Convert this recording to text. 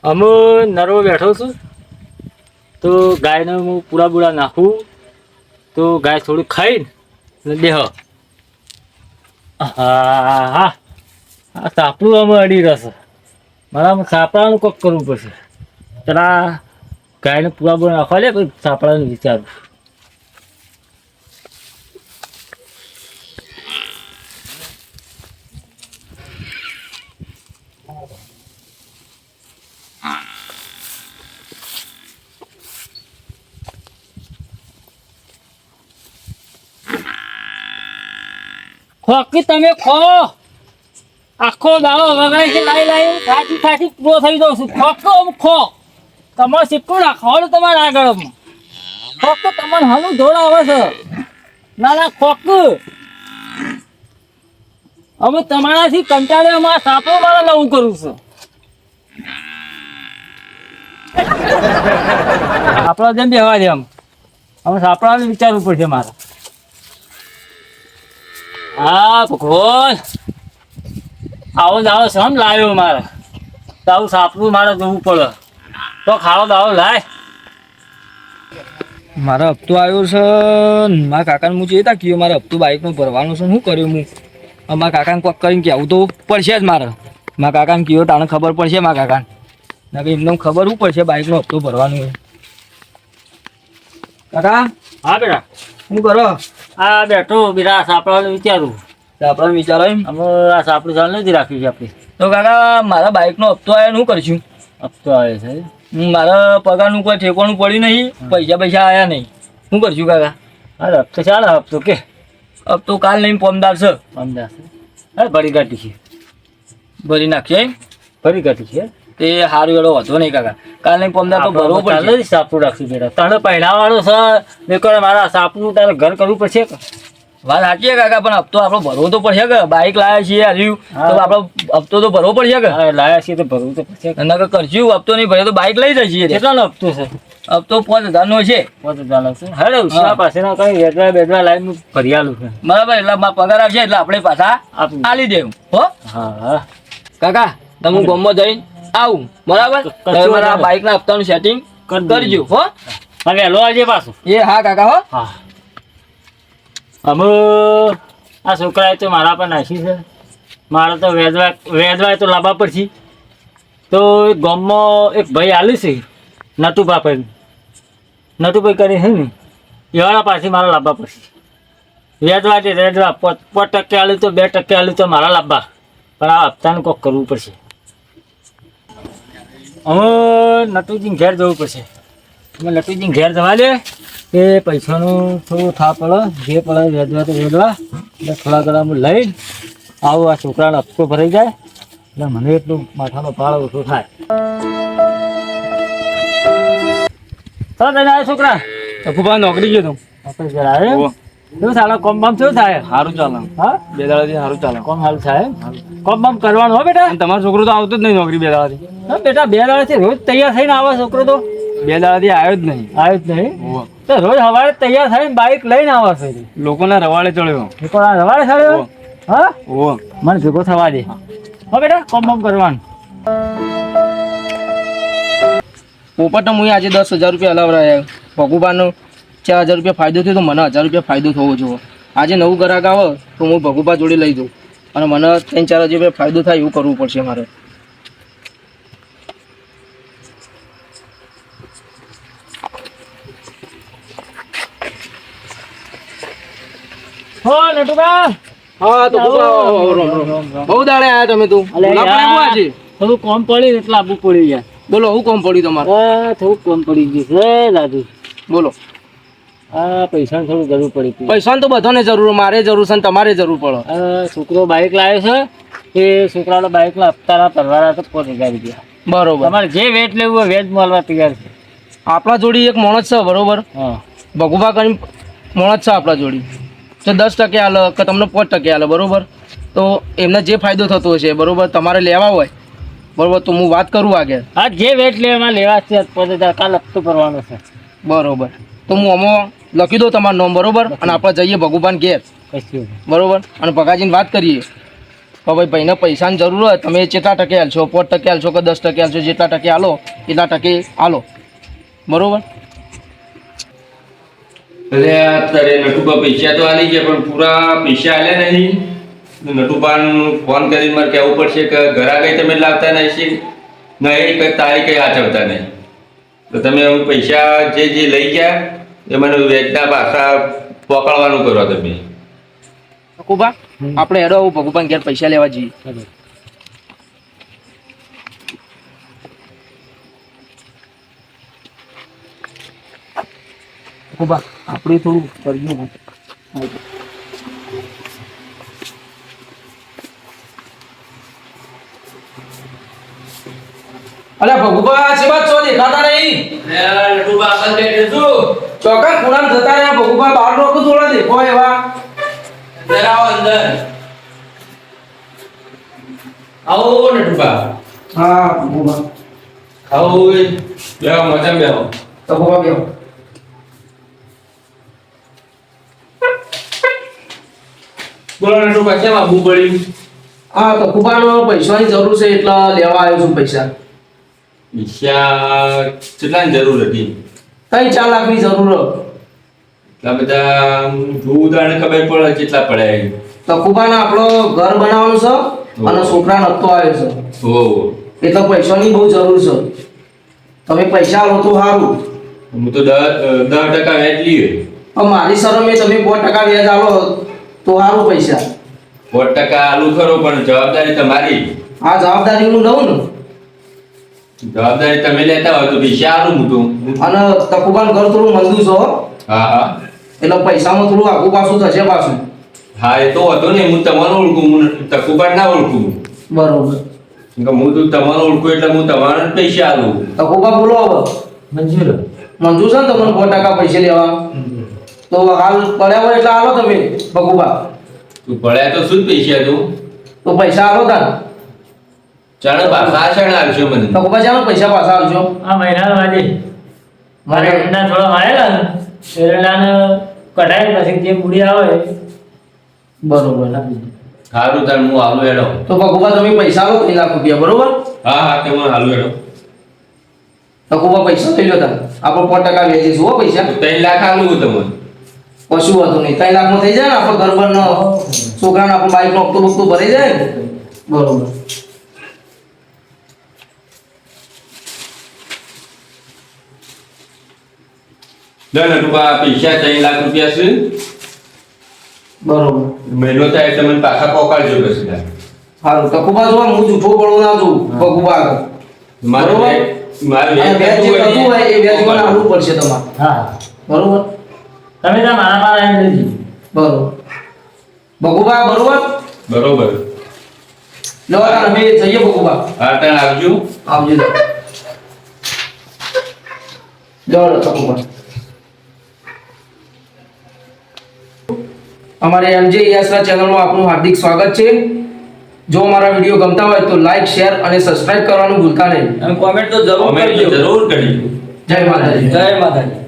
અમે નરવો બેઠો છું તો ગાયને હું પૂરા બુરા નાખું તો ગાય થોડું ખાઈને દેહ. હા હા, આ સાપડું અમે અડી રહેશે. મારા સાપડાનું કોક કરવું પડશે. પેલા ગાયને પૂરા બુરા નાખવા લે પછી સાપડાનું વિચારું. ખોકી તમે ખો, આખો દાડો વગાડી છે લાઈ લાઈ ખાટી ખાટી પૂરો થઈ જાઉં છું. ખોકો ખો, તમારે સીટું રાખવાનું તમારે આગળમાં. ખોક તમારે હાલું ઢોળ આવે છે. ના ના ખોક અમે તમારાથી કંટાળે અમારા સાપો મારા નવું કરું છું. આપણા જેમ બેહવા દે આમ અમે સાપડાને વિચારવું પડશે મારે. હા ભગવાન, આવો દાવો સમ લાવ્યો મારે તો આવું સાપડું મારે જોવું પડે તો ખાવો દાવો લાય. મારો હપ્તો આવ્યો છે. મારા કાકાને હું જે કયો મારે હપ્તો બાઇકનો ભરવાનો છે. શું કર્યું હું મારા કાકાને કોક કરીને કહેવું તો પડશે જ મારે. મારા કાકાને કયો તાણે ખબર પડશે. મારા કાકાને ના કે એમને ખબર શું પડશે બાઇકનો હપ્તો ભરવાનો હોય. કાકા હા બેટા, શું કરો? આ બેઠો બીરા સાપડાને વિચારું. આપણે વિચારો એમ અમે આ સાપડું ચાલ નથી રાખ્યું છે આપણે. તો કાકા મારા બાઇકનો હપ્તો આવ્યો શું કરશું? હપ્તો આવે છે મારા પગારનું કોઈ ઠેકોણું પડ્યું નહીં. પૈસા આવ્યા નહીં. શું કરશું કાકા? હા હપ્તો ચાલે. હપ્તો કે હપ્તો કાલ નહીં પમદાર છે. અમદાવાદ હા ભરી કાઢી છે. ભરી નાખીએ એમ? ભરી કાઢી છે તે સારું એડો વધો નહીં કાકા. કાલ નહીં પમદાર તો ભરવો પડશે. સાપડું રાખશું બેટા. તને પહેરાવાનો છે બેકોર મારા સાપડું તારે ઘર કરવું પડશે. વાત સાચી કાકા પણ હપ્તો આપણો ભરવો તો પડશે કે બાઇક લાવ્યા છીએ હર્યું તો આપણો હપ્તો તો ભરવો પડશે કે. લાયા છીએ તો ભરવું તો પડશે. નકર કરશું હપ્તો નહીં ભરે તો બાઇક લઈ જઈએ. કેટલાનો હપ્તો છે? હપ્તો 5,000 નો છે. 5,000 છે. હેડે ઉસરા પાસેના કઈ વેદવા બેદવા લાઈન ભરી આલું છે. બરાબર, એટલે પગાર આવશે એટલે આપણે પાછા આલી દેવું હો. હા હા કાકા તમે ગામમાં જઈને આવું બરાબર. મારા બાઇકના હપ્તાનું સેટિંગ કરજો હો. વહેલો આવજે પાછું. એ હા કાકા હો. હા અમે આ છોકરાએ તો મારા પર નાખી છે. મારે તો વેદવાય તો લાવવા પડશે. તો ગામમાં એક ભાઈ આલ્યું છે નટુભા ભાઈ. નટુભાઈ કરી છે ને એવાળા પાછી મારા લાવવા પડશે. વેદવા તે વેદવા 5% આલ્યું તો 2% આલ્યું તો મારા લાવવા. પણ આ હપ્તાનું કોક કરવું પડશે. હવે નટુજીને ઘેર જવું પડશે. અમે નટુજીને ઘેર જવા દે એ પૈસાનું થોડું થા પડે જે પડે વેદવા તો વેદવા એટલે થોડા ઘણા હું લઈને આવું. આ છોકરાનો હપ્તો ભરાઈ જાય એટલે મને એટલું માથાનો ભાર ઓછો થાય. ચાલ તને આ છોકરા અકુભા નોકરી ગયો તું આપણે જરા આવે શું ચાલે? કોમ બામ શું થાય? સારું ચાલે. હા 2 દાડાથી સારું ચાલે. કોમ સારું થાય. કોમ બામ કરવાનું હો બેટા. તમારો છોકરો તો આવતો જ નહીં નોકરી 2 દાડાથી. હા બેટા 2 દાડાથી રોજ તૈયાર થઈને આવે છોકરો તો. 2 દાડાથી આવ્યો જ નહીં. આવ્યો જ નહીં તો રોજ સવારે તૈયાર થઈને બાઇક લઈને આવે છે. લોકોના રવાડે ચડ્યો. રવાડે ચડ્યો? હા ઓહો મને ભેગો થવા દે. હા બેટા કોમ બામ કરવાનું. પોપટ તો હું આજે 10,000 રૂપિયા હલાવરાયા. ભગુબાનો 4,000 રૂપિયા ફાયદો થયો તો મને 1,000 રૂપિયા ફાયદો થવો જોઈએ. આજે નવું ગ્રાહક આવે તો હું ભગુબા જોડે લઈ જાઉં અને મને 3-4,000 રૂપિયા ફાયદો થાય એવું કરવું પડશે મારે. હો નટુબા. હા તો બહુ દાડે આયા તમે તો. થોડું કોમ પડી એટલે આબુ પડી ગયા. બોલો શું કોમ પડ્યું તમારે? થોડું કોમ પડી ગયું છે દાદુ. બોલો. આ પૈસાની થોડું જરૂર પડી હતી. પૈસાની તો બધાને જરૂર, મારે જરૂર છે ને તમારે જરૂર પડે. છોકરો બાઇક લાવ્યો છે એ છોકરાનો બાઇકના હપ્તાના ભરવાના તો 5,000 રૂપિયા. બરોબર. તમારે જે વેચ લેવું હોય વેચ મળવા તૈયાર છે. આપણા જોડી એક માણસ છે બરોબર. હા ભગુભા કરીને માણસ છે આપણા જોડી. તો 10% આલે કે તમને 5% આલે બરોબર. તો એમને જે ફાયદો થતો હશે બરોબર તમારે લેવા હોય બરોબર તો હું વાત કરું આગળ. હા જે વેચ લેવામાં લેવા છે 5,000 કાલ હપ્તો ભરવાનો છે. બરોબર તો હું આમાં લખી દઉં તમારું નામ બરોબર અને આપણે જઈએ ભગુભાન ઘેર બરોબર અને પગાજીને વાત કરીએ. તો ભાઈ ભાઈને પૈસાની જરૂર હોય તમે કેટલા ટકે હાલશો 5% હાલશો કે 10% હાલશો જેટલા ટકે હાલો એટલા ટકે હાલો બરોબર. એટલે અત્યારે નટુબા પૈસા તો આલી ગયા પણ પૂરા પૈસા આલ્યા નહીં. નટુબાન ફોન કરીને મારે કહેવું પડશે કે ઘરા કઈ તમે લાવતા નહીં ના એ કઈ તારી કઈ સાચવતા નહીં. તો તમે હવે પૈસા જે લઈ ગયા એ મને વેચના પાછા પકડવાનું કરો તમે. ભગુભા આપણે હેડો ભગુભા ઘેર પૈસા લેવા જઈએ. ભગુભા આપણે થોડું કરવું. અલ્યા ભગુભા છે બાદ છો દેખાતા નહીં. નટુબા આગળ બેઠે છું. ચોકન ખૂણામાં જતા રહ્યા ભગુભા બહાર રોકું થોડા દેખો એવા. અંદર આવો અંદર. આવો નટુબા. હા ભગુભા આવો બેહો મજા બેહો. તો ભગુભા બેહો. બોલો નટુબા કેમ આબુ પડ્યું? હા તો ભગુભાનો પૈસાની જરૂર છે એટલે લેવા આવ્યો છું પૈસા. પૈસા કેટલાની જરૂર હતી? 3-4 લાખની જરૂર. એટલા બધા જોવું તાણે ખબર પડે કેટલા પડ્યા. તો ભગુભાને આપણો ઘર બનાવવાનું છે અને છોકરા નતો આવ્યો છે ઓહો એટલે પૈસાની બહુ જરૂર છે. તમે પૈસા લો તો સારું. હું તો 10% વ્યાજ લઈએ. પણ મારી શરમે તમે 5% વ્યાજ આલો તો સારું પૈસા. 5% આલુ ખરો પણ જવાબદારી તમારી. આ જવાબદારી હું લઉં ને. જવાબદારી તમે લેતા હોય તો પૈસા આલું હું તો. અને તકુબાન ઘર થોડું મંદુ છો હા હા એટલે પૈસામાં થોડું આગુ પાછું થશે પાછું. હા એ તો હતો ને હું તમારું ઓળખું હું તકુબાર ના ઓળખું. બરોબર. કે હું તો તમારું ઓળખું એટલે હું તમારા જ પૈસા આલું. તકુબા બોલો હવે. મંજૂર. મંજૂર છે ને તમને 5% પૈસા લેવા? તો હાલ પડ્યા હોય એટલે આલો તમે ભગુબા. તું પડ્યા તો શું જ પૈસા તું? તો પૈસા આલો તાન. ચાલો પાછા ચાણ આવશે મને. તકુબા ચાલો પૈસા પાછા આવજો. આ મહિના વાજે મારે એરંડા થોડા વાયેલા ને એરંડાને કઢાઈ પછી જે મૂડી આવે બરોબર. સારું તાણ હું આલું એડો. તો ભગુબા તમે પૈસા આલો 3 લાખ રૂપિયા બરોબર. હા હા તે હું આલું એડો. તકુબા પૈસા લઈ લો તાન. આપણે 5% વેચીશું હો પૈસા. 3 લાખ આલું હું તમને. કશું વાંધો નહીં. 3 લાખમાં થઈ જાય ને આપણે ઘર બરનો છોકરાને આપણે બાઈકનો હપ્તો બપ્તો ભરાઈ જાય ને. બરોબર. લે નટુબા પૈસા 3 લાખ રૂપિયા છે. બરોબર. મહિનો થાય એટલે મને પાછા પોકાડજો પછી તાર. સારું તકુબા જો હું જૂઠો પડો ના જોઉં ભગુબા આગળ. મારે અને વ્યાજ જે થતું હોય એ વ્યાજ મને આલવું પડશે તમારે. હા બરોબર. તમે ત્યાં મારા પાસે આવીને લેજો. બરોબર. ભગુબા બરોબર. બરોબર. લો તાર અમે જઈએ ભગુબા. હા તાણ આવજો. આવજો. લો તકુબા. અમારે એમજે યાસરા ચેનલમાં આપનું હાર્દિક સ્વાગત છે. જો અમારા વિડીયો ગમતા હોય તો લાઈક શેર અને સબસ્ક્રાઇબ કરવાનું ભૂલતા નહીં. અને કોમેન્ટ તો જરૂર અમે કરજો. જરૂર કરીશું. જય માતાજી. જય માતાજી.